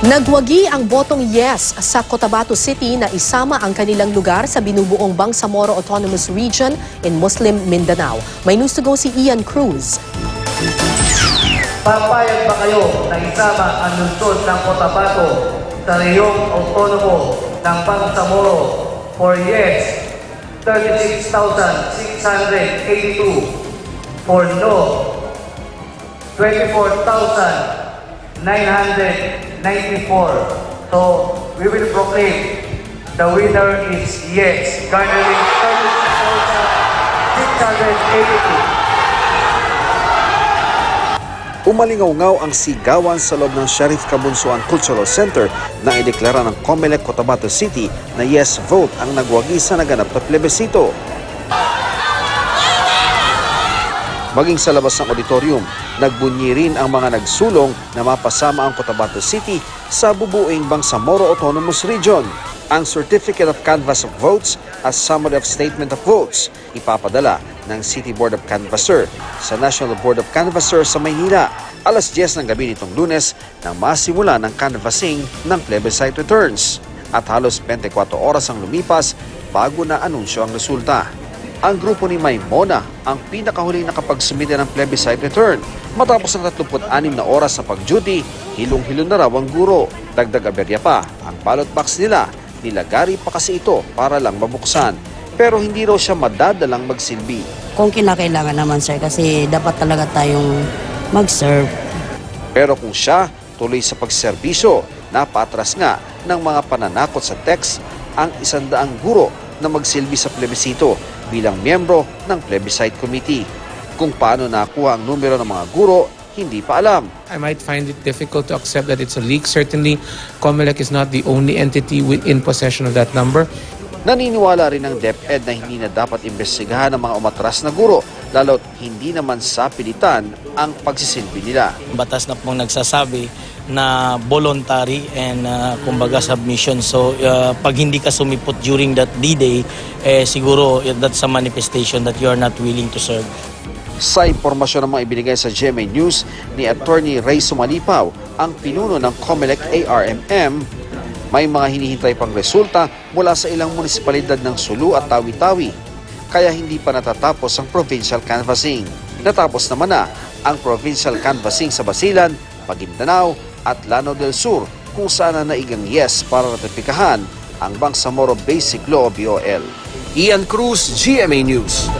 Nagwagi ang botong yes sa Cotabato City na isama ang kanilang lugar sa binubuong Bangsamoro Autonomous Region in Muslim Mindanao. May news to go si Ian Cruz. Papayag ba kayo na isama ang lungsod ng Cotabato sa rehiyong autonomo ng Bangsamoro for yes 36,682, for no 24,994. So we will proclaim the winner is yes, garnering 36,682. Umalingaw-ngaw ang sigawan sa loob ng Sharif Kabunsuan Cultural Center nang ideklara ng COMELEC Cotabato City na yes vote ang nagwagi sa naganap na plebisito. Maging sa labas ng auditorium, nagbunyi rin ang mga nagsulong na mapasama ang Cotabato City sa bubuing Bangsamoro Autonomous Region. Ang Certificate of Canvass of Votes at Summary of Statement of Votes ipapadala ng City Board of Canvasser sa National Board of Canvasser sa Maynila alas 10 ng gabi nitong Lunes nang masimula ng canvassing ng plebiscite returns at halos 24 oras ang lumipas bago na anunsyo ang resulta. Ang grupo ni Maimona ang pinakahuling nakapagsumite ng plebiscite return. Matapos ng 36 na oras sa pag-duty, hilong-hilo na raw ang guro. Dagdag aberya pa, ang ballot box nila, nilagari pa kasi ito para lang mabuksan. Pero hindi raw siya madadalang magsilbi. Kung kinakailangan naman sir, kasi dapat talaga tayong mag-serve. Pero kung siya tuloy sa pagserbisyo, napatras nga ng mga pananakot sa text ang 100 guro na magsilbi sa plebisito bilang miyembro ng Plebiscite Committee. Kung paano nakuha ang numero ng mga guro, hindi pa alam. I might find it difficult to accept that it's a leak. Certainly, COMELEC is not the only entity in possession of that number. Naniniwala rin ng DepEd na hindi na dapat imbestigahan ng mga umatras na guro, lalo't hindi naman sa pilitan ang pagsisilbi nila. Batas na pong nagsasabi na voluntary and kumbaga submission. So pag hindi ka sumipot during that D-Day, siguro that's a manifestation that you are not willing to serve. Sa impormasyon ng mga ibinigay sa GMA News ni Attorney Ray Sumalipaw, ang pinuno ng COMELEC ARMM, may mga hinihintay pang resulta mula sa ilang munisipalidad ng Sulu at Tawi-Tawi, kaya hindi pa natatapos ang provincial canvassing. Natapos naman na ang provincial canvassing sa Basilan, Maguindanao at Lanao del Sur, kung saan na naigang yes para ratipikahan ang Bangsamoro Basic Law o BOL. Ian Cruz, GMA News.